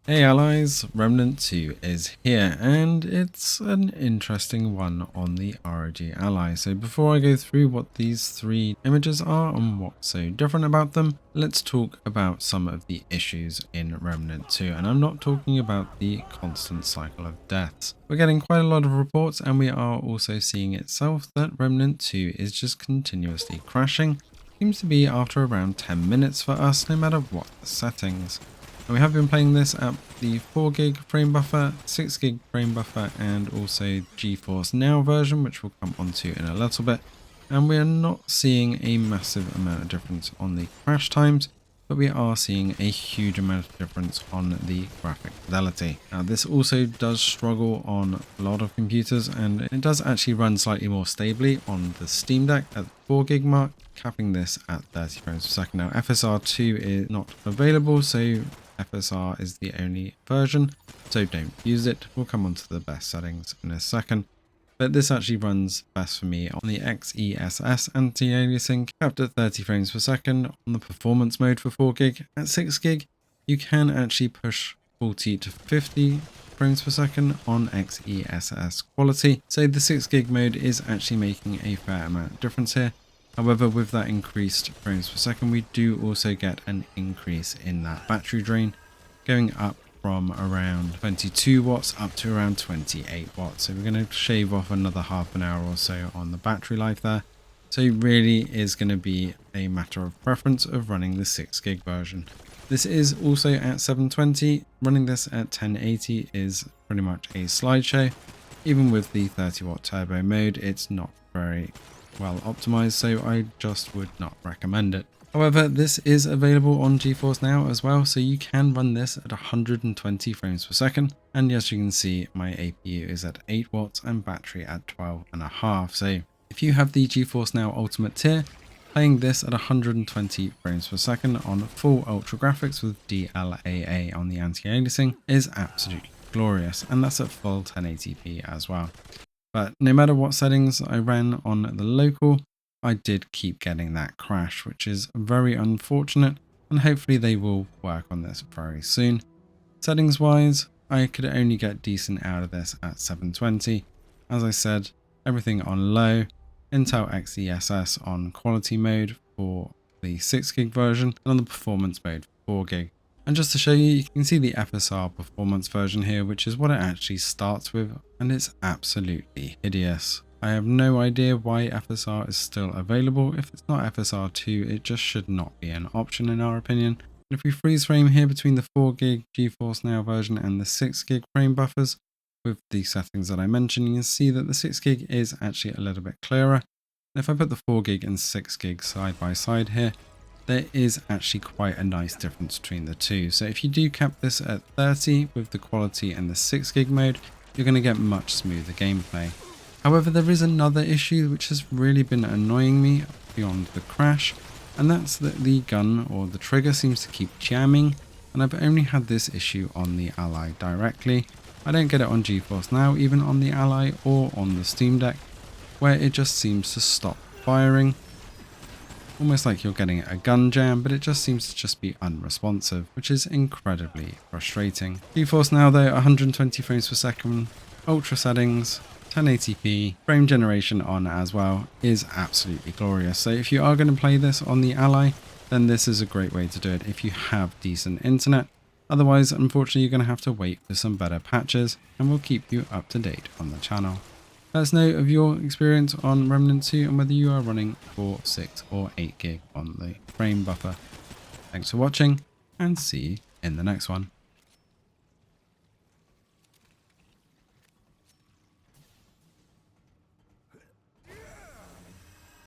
Hey allies, Remnant 2 is here and it's an interesting one on the ROG Ally. So before I go through what these three images are and what's so different about them, let's talk about some of the issues in Remnant 2. And I'm not talking about the constant cycle of deaths. We're getting quite a lot of reports and we are also seeing itself that Remnant 2 is just continuously crashing. Seems to be after around 10 minutes for us no matter what the settings. And we have been playing this at the 4GB frame buffer, 6GB frame buffer, and also GeForce NOW version, which we'll come onto in a little bit. And we are not seeing a massive amount of difference on the crash times, but we are seeing a huge amount of difference on the graphic fidelity. Now this also does struggle on a lot of computers, and it does actually run slightly more stably on the Steam Deck at the 4GB mark, capping this at 30 frames per second. Now FSR2 is not available, so FSR is the only version, so don't use it. We'll come on to the best settings in a second. But this actually runs best for me on the XESS anti-aliasing, capped at 30 frames per second on the performance mode for 4GB. At 6GB, you can actually push 40 to 50 frames per second on XESS quality. So the 6GB mode is actually making a fair amount of difference here. However, with that increased frames per second, we do also get an increase in that battery drain, going up from around 22 watts up to around 28 watts. So we're going to shave off another half an hour or so on the battery life there. So it really is going to be a matter of preference of running the 6GB version. This is also at 720. Running this at 1080 is pretty much a slideshow. Even with the 30 watt turbo mode, it's not very well optimized, so I just would not recommend it. However, this is available on GeForce Now as well, so you can run this at 120 frames per second. And as you can see, my APU is at 8 watts and battery at 12.5. So if you have the GeForce Now Ultimate tier, playing this at 120 frames per second on full ultra graphics with DLAA on the anti-aliasing is absolutely glorious, and that's at full 1080p as well. But no matter what settings I ran on the local, I did keep getting that crash, which is very unfortunate, and hopefully they will work on this very soon. Settings wise, I could only get decent out of this at 720. As I said, everything on low, Intel XESS on quality mode for the 6GB version, and on the performance mode for 4GB. And just to show you, you can see the FSR performance version here, which is what it actually starts with, and it's absolutely hideous. I have no idea why FSR is still available. If it's not FSR2, it just should not be an option in our opinion. If we freeze frame here between the 4GB GeForce Now version and the 6GB frame buffers, with the settings that I mentioned, you can see that the 6GB is actually a little bit clearer. And if I put the 4GB and 6GB side by side here, there is actually quite a nice difference between the two. So if you do cap this at 30 with the quality and the 6GB mode, you're going to get much smoother gameplay. However, there is another issue which has really been annoying me beyond the crash, and that's that the gun or the trigger seems to keep jamming, and I've only had this issue on the Ally directly. I don't get it on GeForce Now, even on the Ally or on the Steam Deck, where it just seems to stop firing. Almost like you're getting a gun jam, but it just seems to just be unresponsive, which is incredibly frustrating. GeForce Now though, 120 frames per second, ultra settings, 1080p, frame generation on as well, is absolutely glorious. So if you are going to play this on the Ally, then this is a great way to do it if you have decent internet. Otherwise, unfortunately, you're going to have to wait for some better patches, and we'll keep you up to date on the channel. Let us know of your experience on Remnant 2 and whether you are running 4, 6 or 8GB on the frame buffer. Thanks for watching, and see you in the next one.